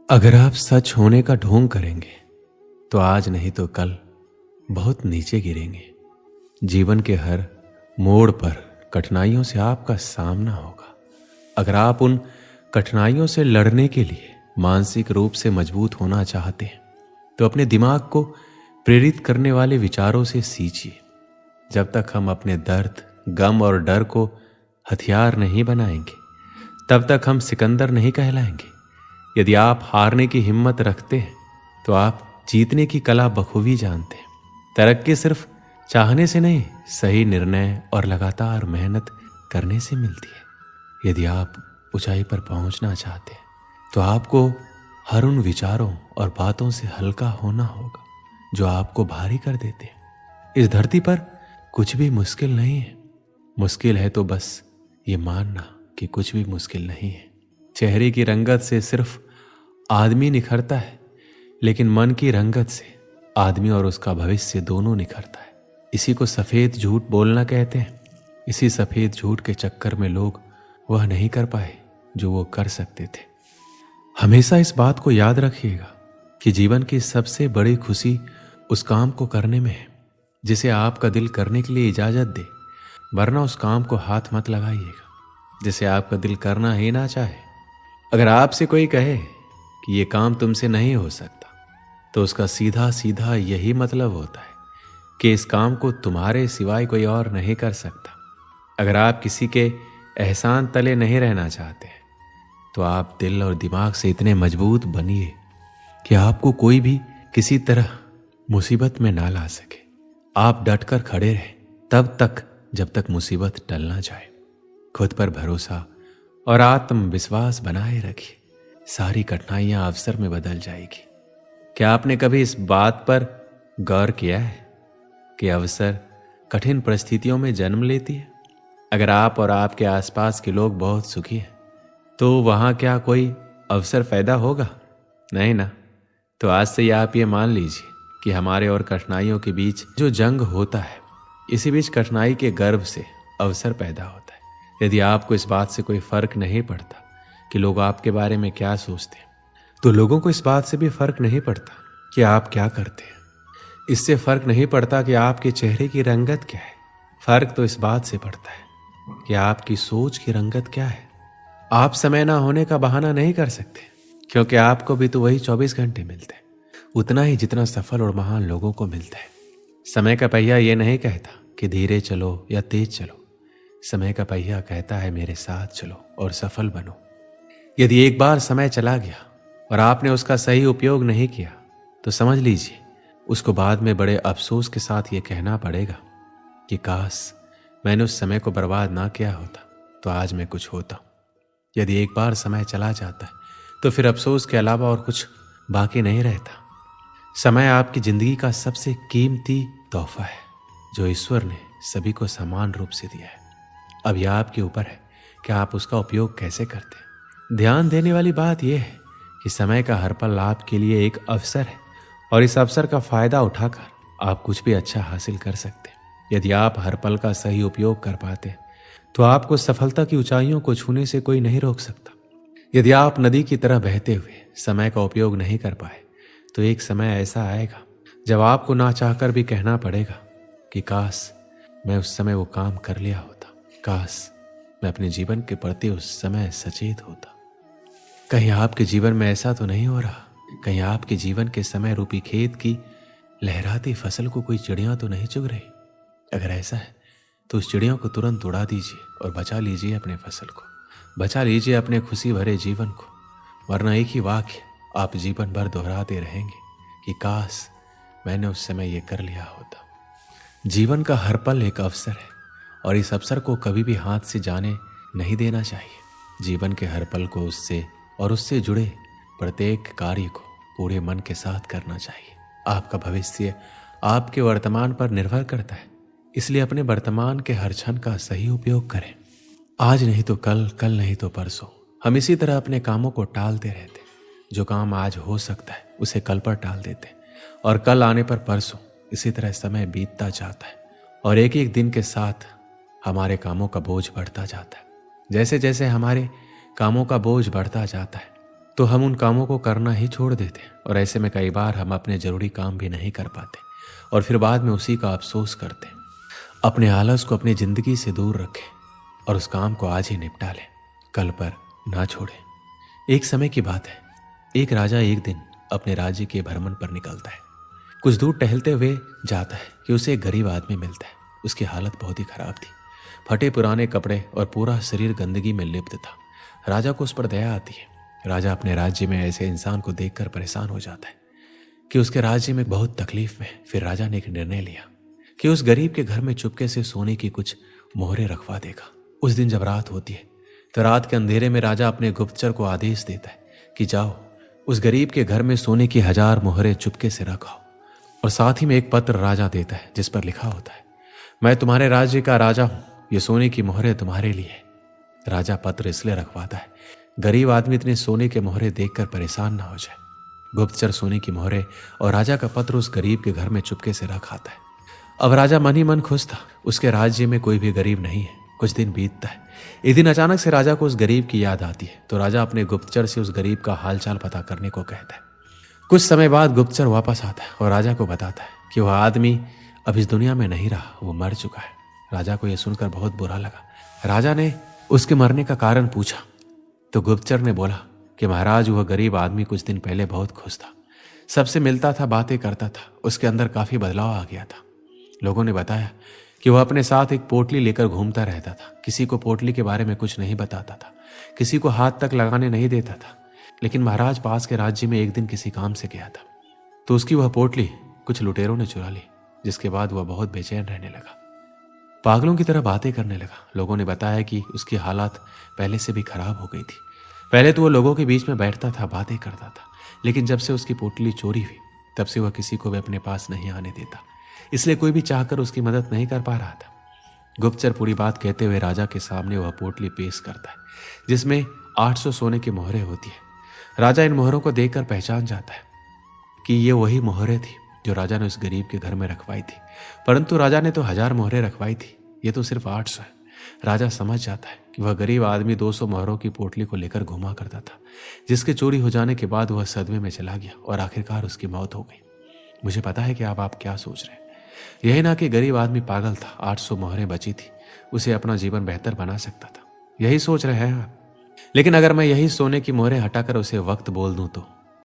अगर आप सच होने का ढोंग करेंगे तो आज नहीं तो कल बहुत नीचे गिरेंगे। जीवन के हर मोड़ पर कठिनाइयों से आपका सामना होगा। अगर आप उन कठिनाइयों से लड़ने के लिए मानसिक रूप से मजबूत होना चाहते हैं तो अपने दिमाग को प्रेरित करने वाले विचारों से सींचिए। जब तक हम अपने दर्द, गम और डर को हथियार नहीं बनाएंगे तब तक हम सिकंदर नहीं कहलाएंगे। यदि आप हारने की हिम्मत रखते हैं तो आप जीतने की कला बखूबी जानते हैं। तरक्की सिर्फ चाहने से नहीं, सही निर्णय और लगातार मेहनत करने से मिलती है। यदि आप ऊंचाई पर पहुंचना चाहते हैं तो आपको हर उन विचारों और बातों से हल्का होना होगा जो आपको भारी कर देते हैं। इस धरती पर कुछ भी मुश्किल नहीं है। मुश्किल है तो बस ये मानना कि कुछ भी मुश्किल नहीं है। चेहरे की रंगत से सिर्फ आदमी निखरता है, लेकिन मन की रंगत से आदमी और उसका भविष्य दोनों निखरता है। इसी को सफेद झूठ बोलना कहते हैं। इसी सफेद झूठ के चक्कर में लोग वह नहीं कर पाए जो वो कर सकते थे। हमेशा इस बात को याद रखिएगा कि जीवन की सबसे बड़ी खुशी उस काम को करने में है जिसे आपका दिल करने के लिए इजाजत दे, वरना उस काम को हाथ मत लगाइएगा जिसे आपका दिल करना ही ना चाहे। अगर आपसे कोई कहे कि ये काम तुमसे नहीं हो सकता तो उसका सीधा सीधा यही मतलब होता है कि इस काम को तुम्हारे सिवाय कोई और नहीं कर सकता। अगर आप किसी के एहसान तले नहीं रहना चाहते हैं तो आप दिल और दिमाग से इतने मजबूत बनिए कि आपको कोई भी किसी तरह मुसीबत में ना ला सके। आप डटकर खड़े रहें तब तक जब तक मुसीबत टल ना जाए। खुद पर भरोसा और आत्मविश्वास बनाए रखिए। सारी कठिनाइयां अवसर में बदल जाएगी। क्या आपने कभी इस बात पर गौर किया है कि अवसर कठिन परिस्थितियों में जन्म लेती है? अगर आप और आपके आसपास के लोग बहुत सुखी हैं तो वहां क्या कोई अवसर पैदा होगा? नहीं ना। तो आज से ही आप ये मान लीजिए कि हमारे और कठिनाइयों के बीच जो जंग होता है, इसी बीच कठिनाई के गर्भ से अवसर पैदा होता है। यदि आपको इस बात से कोई फर्क नहीं पड़ता कि लोग आपके बारे में क्या सोचते हैं, तो लोगों को इस बात से भी फर्क नहीं पड़ता कि आप क्या करते हैं। इससे फर्क नहीं पड़ता कि आपके चेहरे की रंगत क्या है। फर्क तो इस बात से पड़ता है कि आपकी सोच की रंगत क्या है। आप समय ना होने का बहाना नहीं कर सकते, क्योंकि आपको भी तो वही 24 घंटे मिलते हैं, उतना ही जितना सफल और महान लोगों को मिलता है। समय का पहिया ये नहीं कहता कि धीरे चलो या तेज चलो। समय का पहिया कहता है मेरे साथ चलो और सफल बनो। यदि एक बार समय चला गया और आपने उसका सही उपयोग नहीं किया तो समझ लीजिए उसको बाद में बड़े अफसोस के साथ ये कहना पड़ेगा कि काश मैंने उस समय को बर्बाद ना किया होता तो आज मैं कुछ होता। यदि एक बार समय चला जाता है तो फिर अफसोस के अलावा और कुछ बाकी नहीं रहता। समय आपकी जिंदगी का सबसे कीमती तोहफा है जो ईश्वर ने सभी को समान रूप से दिया है। अब यह आपके ऊपर है कि आप उसका उपयोग कैसे करते हैं। ध्यान देने वाली बात यह है कि समय का हर पल आपके लिए एक अवसर है और इस अवसर का फायदा उठाकर आप कुछ भी अच्छा हासिल कर सकते हैं। यदि आप हर पल का सही उपयोग कर पाते हैं तो आपको सफलता की ऊंचाइयों को छूने से कोई नहीं रोक सकता। यदि आप नदी की तरह बहते हुए समय का उपयोग नहीं कर पाए तो एक समय ऐसा आएगा जब आपको ना चाहकर भी कहना पड़ेगा कि काश मैं उस समय वो काम कर लिया होता, काश मैं अपने जीवन के प्रति उस समय सचेत होता। कहीं आपके जीवन में ऐसा तो नहीं हो रहा? कहीं आपके जीवन के समय रूपी खेत की लहराती फसल को कोई चिड़िया तो नहीं चुग रही? अगर ऐसा है तो उस चिड़ियों को तुरंत उड़ा दीजिए और बचा लीजिए अपने फसल को, बचा लीजिए अपने खुशी भरे जीवन को, वरना एक ही वाक्य आप जीवन भर दोहराते रहेंगे कि काश मैंने उस समय ये कर लिया होता। जीवन का हर पल एक अवसर है और इस अवसर को कभी भी हाथ से जाने नहीं देना चाहिए। जीवन के हर पल को उससे जुड़े प्रत्येक कार्य को पूरे मन के साथ करना चाहिए। आपका भविष्य आपके वर्तमान पर निर्भर करता है, इसलिए अपने वर्तमान के हर क्षण का सही उपयोग करें। आज नहीं तो कल, कल नहीं तो परसों। हम इसी तरह अपने कामों को टालते रहते। जो काम आज हो सकता है उसे कल पर टाल देते और कल आने पर परसों। इसी तरह समय बीतता जाता है और एक एक दिन के साथ हमारे कामों का बोझ बढ़ता जाता है। जैसे जैसे हमारे कामों का बोझ बढ़ता जाता है तो हम उन कामों को करना ही छोड़ देते और ऐसे में कई बार हम अपने जरूरी काम भी नहीं कर पाते और फिर बाद में उसी का अफसोस करते। अपने आलस को अपनी जिंदगी से दूर रखें और उस काम को आज ही निपटा लें, कल पर ना छोड़ें। एक समय की बात है, एक राजा एक दिन अपने राज्य के भ्रमण पर निकलता है। कुछ दूर टहलते हुए जाता है कि उसे एक गरीब आदमी मिलता है। उसकी हालत बहुत ही खराब थी, फटे पुराने कपड़े और पूरा शरीर गंदगी में लिप्त था। राजा को उस पर दया आती है। राजा अपने राज्य में ऐसे इंसान को देखकर परेशान हो जाता है कि उसके राज्य में बहुत तकलीफ में। फिर राजा ने एक निर्णय लिया कि उस गरीब के घर में चुपके से सोने की कुछ मोहरें रखवा देगा। उस दिन जब रात होती है तो रात के अंधेरे में राजा अपने गुप्तचर को आदेश देता है कि जाओ उस गरीब के घर में सोने की 1000 मोहरें चुपके से रखाओ। और साथ ही में एक पत्र राजा देता है जिस पर लिखा होता है, मैं तुम्हारे राज्य का राजा हूं, ये सोने की मोहरें तुम्हारे लिए। राजा पत्र इसलिए रखवाता है गरीब आदमी इतने सोने के मोहरे देखकर परेशान ना हो जाए। गुप्तचर सोने की मोहरे और राजा का पत्र उस गरीब के घर में चुपके से रख आता है। अब राजा मन ही मन खुश था, उसके राज्य में कोई भी गरीब नहीं है। कुछ दिन बीतता है। एक दिन अचानक से राजा को उस गरीब की याद आती है तो राजा अपने गुप्तचर से उस गरीब का हालचाल पता करने को कहता है। कुछ समय बाद गुप्तचर वापस आता है और राजा को बताता है कि वह आदमी अब इस दुनिया में नहीं रहा, वो मर चुका है। राजा को यह सुनकर बहुत बुरा लगा। राजा ने उसके मरने का कारण पूछा तो गुप्तचर ने बोला कि महाराज वह गरीब आदमी कुछ दिन पहले बहुत खुश था, सबसे मिलता था, बातें करता था, उसके अंदर काफी बदलाव आ गया था। लोगों ने बताया कि वह अपने साथ एक पोटली लेकर घूमता रहता था, किसी को पोटली के बारे में कुछ नहीं बताता था, किसी को हाथ तक लगाने नहीं देता था। लेकिन महाराज पास के राज्य में एक दिन किसी काम से गया था तो उसकी वह पोटली कुछ लुटेरों ने चुरा ली, जिसके बाद वह बहुत बेचैन रहने लगा, पागलों की तरह बातें करने लगा। लोगों ने बताया कि उसकी हालत पहले से भी खराब हो गई थी। पहले तो वह लोगों के बीच में बैठता था, बातें करता था, लेकिन जब से उसकी पोटली चोरी हुई तब से वह किसी को भी अपने पास नहीं आने देता, इसलिए कोई भी चाहकर उसकी मदद नहीं कर पा रहा था। गुप्तचर पूरी बात कहते हुए राजा के सामने वह पोटली पेश करता है जिसमें 800 सोने की मोहरें होती है। राजा इन मोहरों को देखकर पहचान जाता है कि ये वही मोहरें थी जो राजा ने उस गरीब के घर में रखवाई थी, परंतु राजा ने तो 1000 मोहरें रखवाई थी, ये तो सिर्फ 800 है। राजा समझ जाता है कि वह गरीब आदमी 200 मोहरों की पोटली को लेकर घुमा करता था, जिसके चोरी हो जाने के बाद वह सदमे में चला गया और आखिरकार उसकी मौत हो गई। मुझे पता है कि आप क्या सोच रहे हैं। यही ना कि गरीब आदमी पागल था, 800 मोहरें बची थी, उसे अपना जीवन बेहतर बना सकता था, यही सोच रहे हैं आप। लेकिन अगर मैं यही सोने की मोहरें हटाकर उसे वक्त बोल दूं तो